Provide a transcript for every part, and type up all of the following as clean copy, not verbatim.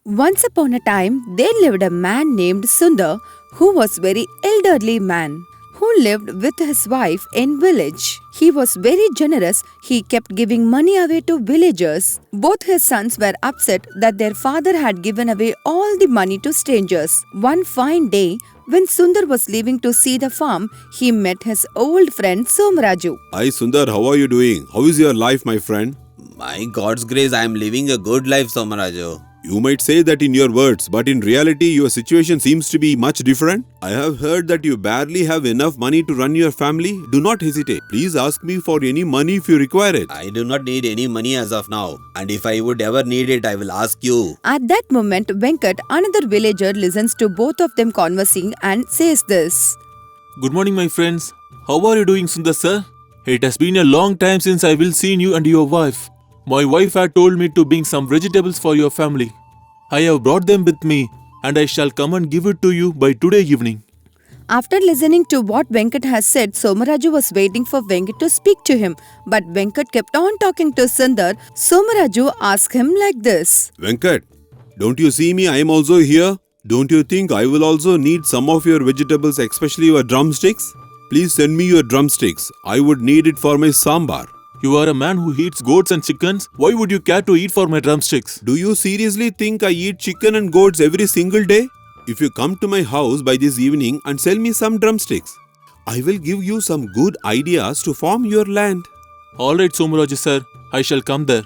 Once upon a time, there lived a man named Sundar who was very elderly man who lived with his wife in village. He was very generous. He kept giving money away to villagers. Both his sons were upset that their father had given away all the money to strangers. One fine day, when Sundar was leaving to see the farm, he met his old friend Somaraju. Hi Sundar, how are you doing? How is your life, my friend? By God's grace, I am living a good life, Somaraju. You might say that in your words, but in reality, your situation seems to be much different. I have heard that you barely have enough money to run your family. Do not hesitate. Please ask me for any money if you require it. I do not need any money as of now. And if I would ever need it, I will ask you. At that moment, Venkat, another villager, listens to both of them conversing and says this. Good morning, my friends. How are you doing, Sundar sir? It has been a long time since I will seen you and your wife. My wife had told me to bring some vegetables for your family. I have brought them with me and I shall come and give it to you by today evening. After listening to what Venkat has said, Somaraju was waiting for Venkat to speak to him. But Venkat kept on talking to Sundar. Somaraju asked him like this. Venkat, don't you see me? I am also here. Don't you think I will also need some of your vegetables, especially your drumsticks? Please send me your drumsticks. I would need it for my sambar. You are a man who eats goats and chickens. Why would you care to eat for my drumsticks? Do you seriously think I eat chicken and goats every single day? If you come to my house by this evening and sell me some drumsticks, I will give you some good ideas to farm your land. Alright, Somaraju sir, I shall come there.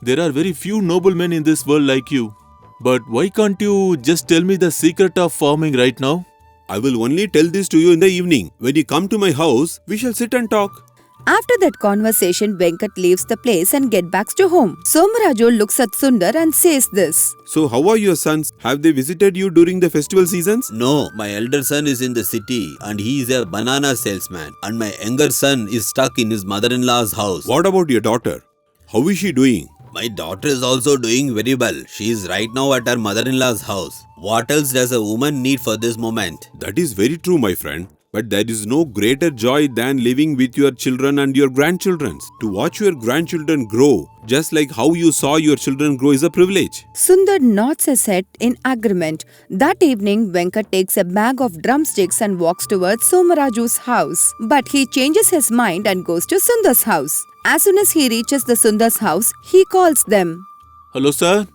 There are very few noble men in this world like you. But why can't you just tell me the secret of farming right now? I will only tell this to you in the evening. When you come to my house, we shall sit and talk. After that conversation, Venkat leaves the place and gets back to home. Somaraju looks at Sundar and says this. So how are your sons? Have they visited you during the festival seasons? No, my elder son is in the city and he is a banana salesman. And my younger son is stuck in his mother-in-law's house. What about your daughter? How is she doing? My daughter is also doing very well. She is right now at her mother-in-law's house. What else does a woman need for this moment? That is very true, my friend. But there is no greater joy than living with your children and your grandchildren. To watch your grandchildren grow, just like how you saw your children grow, is a privilege. Sundar nods his head in agreement. That evening, Venkat takes a bag of drumsticks and walks towards Somaraju's house. But he changes his mind and goes to Sundar's house. As soon as he reaches the Sundar's house, he calls them. Hello sir.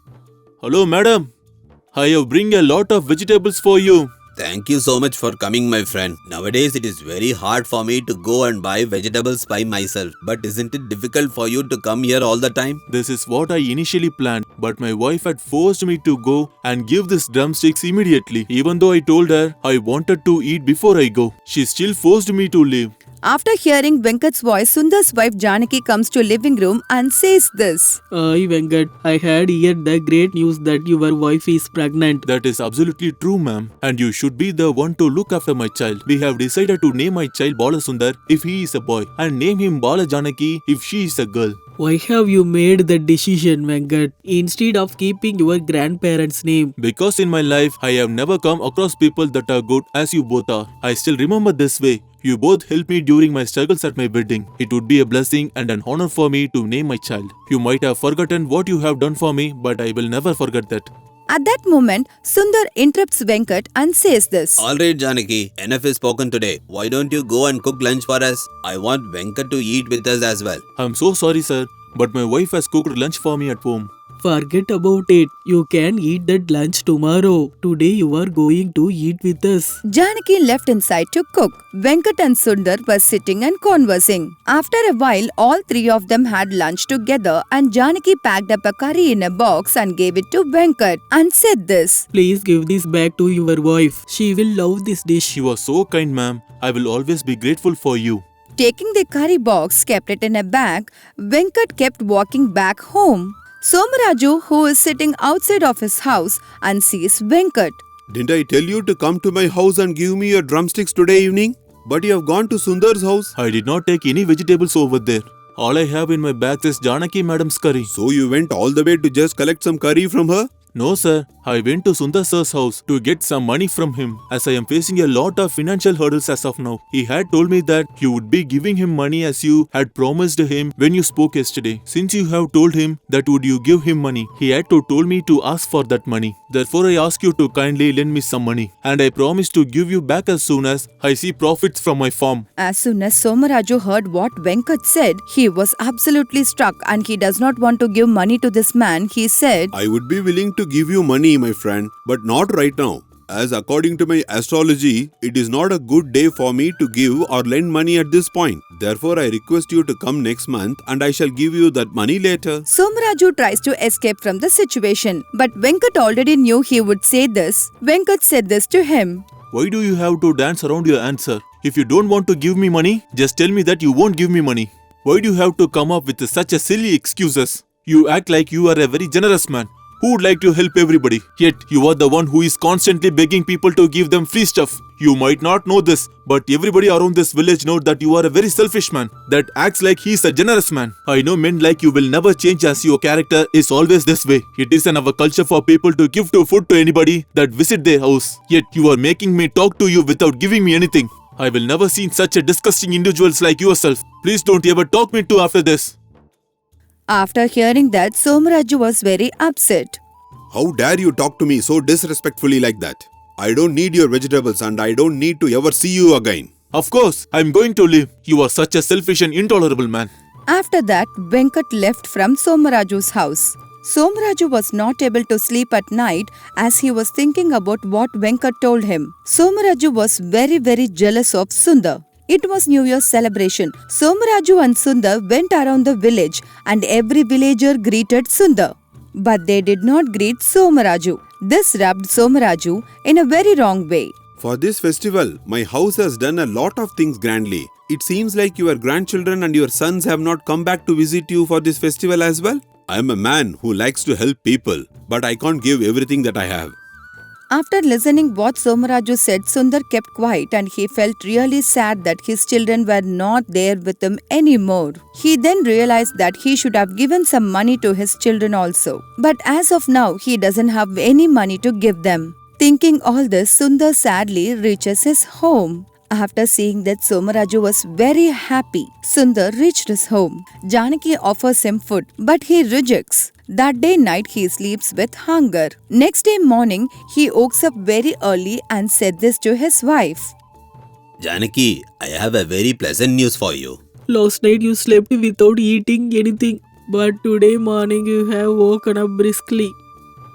Hello madam. I have bring a lot of vegetables for you. Thank you so much for coming, my friend. Nowadays, it is very hard for me to go and buy vegetables by myself. But isn't it difficult for you to come here all the time? This is what I initially planned, but my wife had forced me to go and give these drumsticks immediately. Even though I told her I wanted to eat before I go, she still forced me to leave. After hearing Venkat's voice, Sundar's wife Janaki comes to living room and says this. Hi Venkat, I had heard the great news that your wife is pregnant. That is absolutely true, ma'am. And you should be the one to look after my child. We have decided to name my child Bala Sundar if he is a boy and name him Bala Janaki if she is a girl. Why have you made that decision, Venkat, instead of keeping your grandparents' name? Because in my life, I have never come across people that are good as you both are. I still remember this way. You both helped me during my struggles at my wedding. It would be a blessing and an honor for me to name my child. You might have forgotten what you have done for me, but I will never forget that. At that moment, Sundar interrupts Venkat and says this. Alright, Janaki, enough is spoken today. Why don't you go and cook lunch for us? I want Venkat to eat with us as well. I'm so sorry, sir, but my wife has cooked lunch for me at home. Forget about it. You can eat that lunch tomorrow. Today you are going to eat with us. Janaki left inside to cook. Venkat and Sundar were sitting and conversing. After a while, all three of them had lunch together and Janaki packed up a curry in a box and gave it to Venkat and said this. Please give this back to your wife. She will love this dish. You are so kind, ma'am. I will always be grateful for you. Taking the curry box, kept it in a bag, Venkat kept walking back home. Somaraju, who is sitting outside of his house and sees Venkat. Didn't I tell you to come to my house and give me your drumsticks today evening? But you have gone to Sundar's house. I did not take any vegetables over there. All I have in my bag is Janaki madam's curry. So you went all the way to just collect some curry from her? No, sir. I went to Sundar sir's house to get some money from him as I am facing a lot of financial hurdles as of now. He had told me that you would be giving him money as you had promised him when you spoke yesterday. Since you have told him that would you give him money, he had to told me to ask for that money. Therefore, I ask you to kindly lend me some money and I promise to give you back as soon as I see profits from my farm. As soon as Somaraju heard what Venkat said, he was absolutely struck and he does not want to give money to this man. He said, I would be willing to give you money, my friend, but not right now. As according to my astrology, it is not a good day for me to give or lend money at this point. Therefore, I request you to come next month and I shall give you that money later. Somaraju tries to escape from the situation, but Venkat already knew he would say this. Venkat said this to him. Why do you have to dance around your answer? If you don't want to give me money, just tell me that you won't give me money. Why do you have to come up with such a silly excuses? You act like you are a very generous man who would like to help everybody. Yet, you are the one who is constantly begging people to give them free stuff. You might not know this, but everybody around this village knows that you are a very selfish man that acts like he is a generous man. I know men like you will never change as your character is always this way. It is in our culture for people to give food to anybody that visit their house. Yet, you are making me talk to you without giving me anything. I will never see such a disgusting individuals like yourself. Please don't ever talk me to after this. After hearing that, Somaraju was very upset. How dare you talk to me so disrespectfully like that? I don't need your vegetables and I don't need to ever see you again. Of course, I am going to leave. You are such a selfish and intolerable man. After that, Venkat left from Somaraju's house. Somaraju was not able to sleep at night as he was thinking about what Venkat told him. Somaraju was very jealous of Sundar. It was New Year's celebration. Somaraju and Sundar went around the village and every villager greeted Sundar. But they did not greet Somaraju. This rubbed Somaraju in a very wrong way. For this festival, my house has done a lot of things grandly. It seems like your grandchildren and your sons have not come back to visit you for this festival as well. I am a man who likes to help people, but I can't give everything that I have. After listening what Somaraju said, Sundar kept quiet and he felt really sad that his children were not there with him anymore. He then realized that he should have given some money to his children also. But as of now, he doesn't have any money to give them. Thinking all this, Sundar sadly reaches his home. After seeing that Somaraju was very happy, Sundar reached his home. Janaki offers him food, but he rejects. That day night he sleeps with hunger. Next day morning, he wakes up very early and said this to his wife. Janaki, I have a very pleasant news for you. Last night you slept without eating anything, but today morning you have woken up briskly.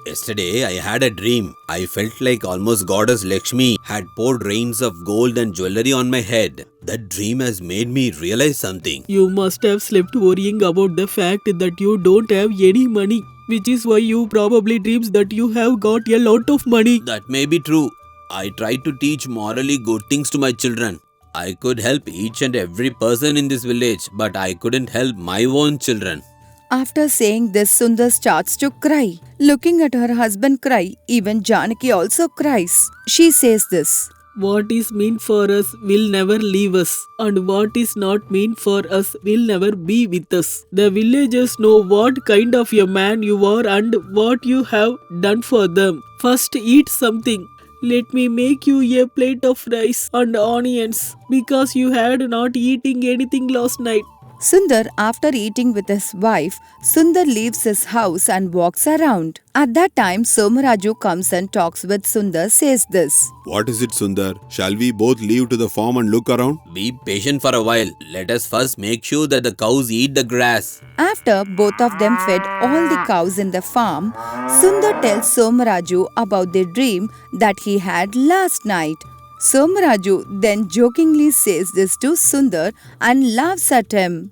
Yesterday, I had a dream. I felt like almost Goddess Lakshmi had poured rains of gold and jewelry on my head. That dream has made me realize something. You must have slept worrying about the fact that you don't have any money, which is why you probably dreams that you have got a lot of money. That may be true. I tried to teach morally good things to my children. I could help each and every person in this village, but I couldn't help my own children. After saying this, Sundar starts to cry. Looking at her husband cry, even Janaki also cries. She says this. What is meant for us will never leave us, and what is not meant for us will never be with us. The villagers know what kind of a man you are and what you have done for them. First eat something. Let me make you a plate of rice and onions, because you had not eating anything last night. Sundar, after eating with his wife, Sundar leaves his house and walks around. At that time, Somaraju comes and talks with Sundar, says this. What is it, Sundar? Shall we both leave to the farm and look around? Be patient for a while. Let us first make sure that the cows eat the grass. After both of them fed all the cows in the farm, Sundar tells Somaraju about the dream that he had last night. Somaraju then jokingly says this to Sundar and laughs at him.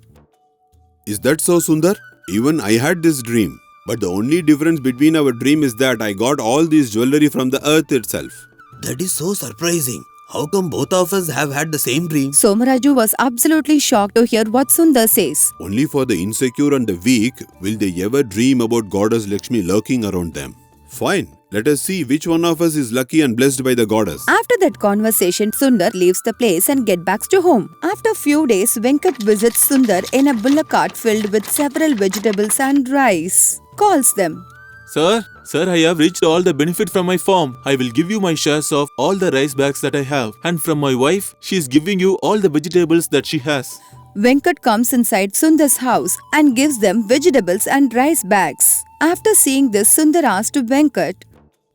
Is that so, Sundar? Even I had this dream. But the only difference between our dream is that I got all this jewelry from the earth itself. That is so surprising. How come both of us have had the same dream? Somaraju was absolutely shocked to hear what Sundar says. Only for the insecure and the weak will they ever dream about Goddess Lakshmi lurking around them. Fine. Let us see which one of us is lucky and blessed by the goddess. After that conversation, Sundar leaves the place and gets back to home. After few days, Venkat visits Sundar in a bullock cart filled with several vegetables and rice. Calls them. Sir, I have reached all the benefit from my farm. I will give you my shares of all the rice bags that I have. And from my wife, she is giving you all the vegetables that she has. Venkat comes inside Sundar's house and gives them vegetables and rice bags. After seeing this, Sundar asks to Venkat,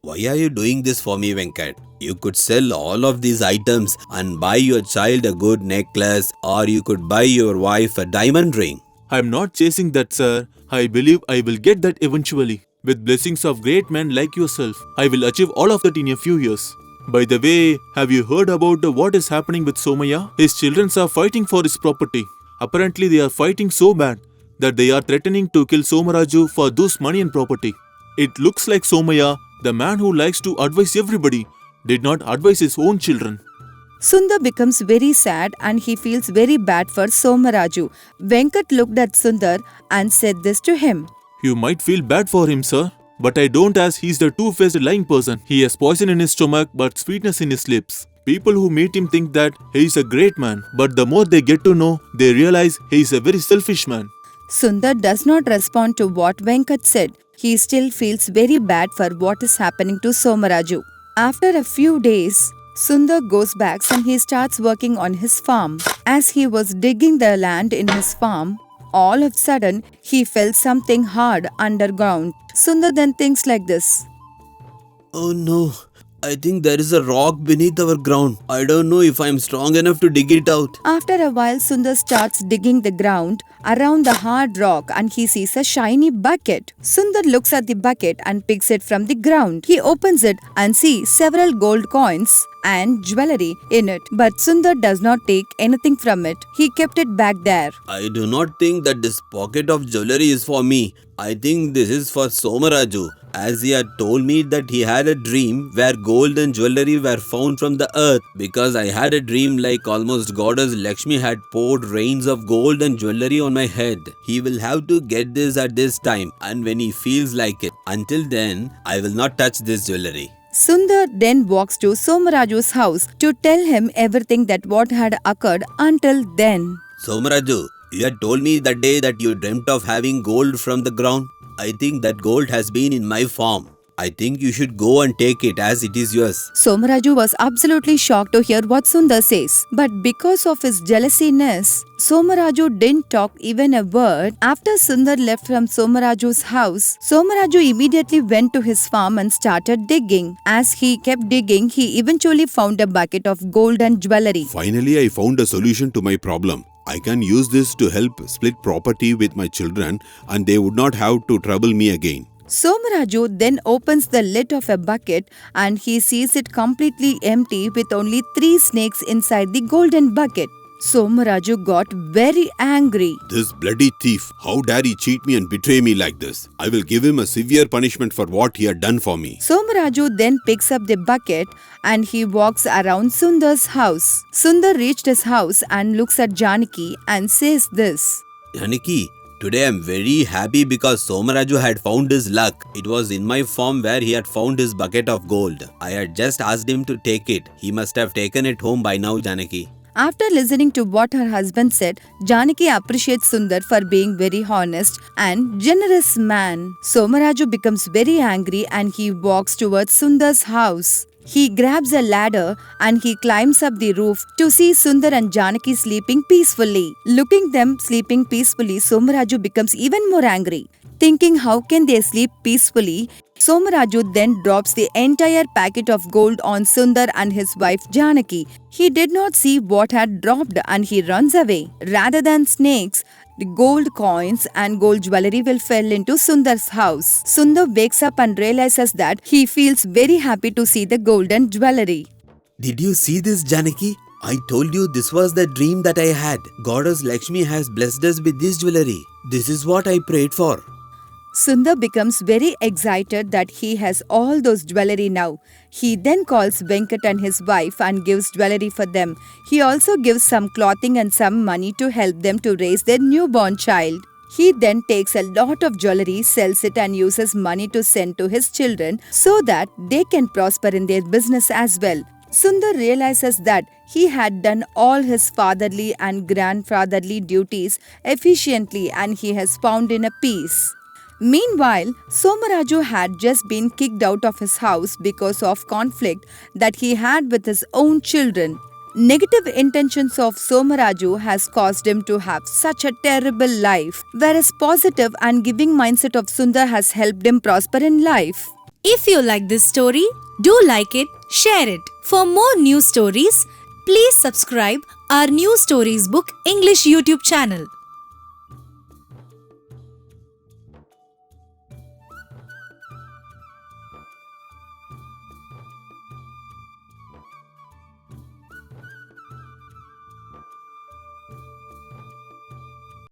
Why are you doing this for me, Venkat? You could sell all of these items and buy your child a good necklace, or you could buy your wife a diamond ring. I am not chasing that, sir. I believe I will get that eventually. With blessings of great men like yourself, I will achieve all of that in a few years. By the way, have you heard about what is happening with Somaya? His children are fighting for his property. Apparently, they are fighting so bad that they are threatening to kill Somaraju for those money and property. It looks like Somaya, the man who likes to advise everybody, did not advise his own children. Sundar becomes very sad and he feels very bad for Somaraju. Venkat looked at Sundar and said this to him. You might feel bad for him, sir. But I don't, as he's the two-faced lying person. He has poison in his stomach but sweetness in his lips. People who meet him think that he is a great man. But the more they get to know, they realize he is a very selfish man. Sundar does not respond to what Venkat said. He still feels very bad for what is happening to Somaraju. After a few days, Sundar goes back and he starts working on his farm. As he was digging the land in his farm, all of a sudden, he felt something hard underground. Sundar then thinks like this. Oh no, I think there is a rock beneath our ground. I don't know if I am strong enough to dig it out. After a while, Sundar starts digging the ground around the hard rock and he sees a shiny bucket. Sundar looks at the bucket and picks it from the ground. He opens it and sees several gold coins and jewelry in it. But Sundar does not take anything from it. He kept it back there. I do not think that this pocket of jewelry is for me. I think this is for Somaraju, as he had told me that he had a dream where gold and jewelry were found from the earth, because I had a dream like almost goddess Lakshmi had poured rains of gold and jewelry on my head. He will have to get this at this time and when he feels like it. Until then, I will not touch this jewelry. Sundar then walks to Somaraju's house to tell him everything that what had occurred until then. Somaraju, you had told me that day that you dreamt of having gold from the ground. I think that gold has been in my farm. I think you should go and take it as it is yours. Somaraju was absolutely shocked to hear what Sundar says. But because of his jealousiness, Somaraju didn't talk even a word. After Sundar left from Somaraju's house, Somaraju immediately went to his farm and started digging. As he kept digging, he eventually found a bucket of gold and jewelry. Finally, I found a solution to my problem. I can use this to help split property with my children and they would not have to trouble me again. Somaraju then opens the lid of a bucket and he sees it completely empty with only 3 snakes inside the golden bucket. Somaraju got very angry. This bloody thief, how dare he cheat me and betray me like this? I will give him a severe punishment for what he had done for me. Somaraju then picks up the bucket and he walks around Sundar's house. Sundar reached his house and looks at Janaki and says this. Janaki, today I am very happy because Somaraju had found his luck. It was in my farm where he had found his bucket of gold. I had just asked him to take it. He must have taken it home by now, Janaki. After listening to what her husband said, Janaki appreciates Sundar for being very honest and generous man. Somaraju becomes very angry and he walks towards Sundar's house. He grabs a ladder and he climbs up the roof to see Sundar and Janaki sleeping peacefully. Looking them sleeping peacefully, Somaraju becomes even more angry. Thinking how can they sleep peacefully, Somaraju then drops the entire packet of gold on Sundar and his wife Janaki. He did not see what had dropped and he runs away. Rather than snakes, the gold coins and gold jewelry will fall into Sundar's house. Sundar wakes up and realizes that he feels very happy to see the golden jewelry. Did you see this, Janaki? I told you this was the dream that I had. Goddess Lakshmi has blessed us with this jewelry. This is what I prayed for. Sundar becomes very excited that he has all those jewelry now. He then calls Venkat and his wife and gives jewelry for them. He also gives some clothing and some money to help them to raise their newborn child. He then takes a lot of jewelry, sells it and uses money to send to his children so that they can prosper in their business as well. Sundar realizes that he had done all his fatherly and grandfatherly duties efficiently and he has found inner peace. Meanwhile, Somaraju had just been kicked out of his house because of conflict that he had with his own children. Negative intentions of Somaraju has caused him to have such a terrible life, whereas positive and giving mindset of Sundar has helped him prosper in life. If you like this story, do like it, share it. For more news stories, please subscribe our New Stories Book English YouTube channel.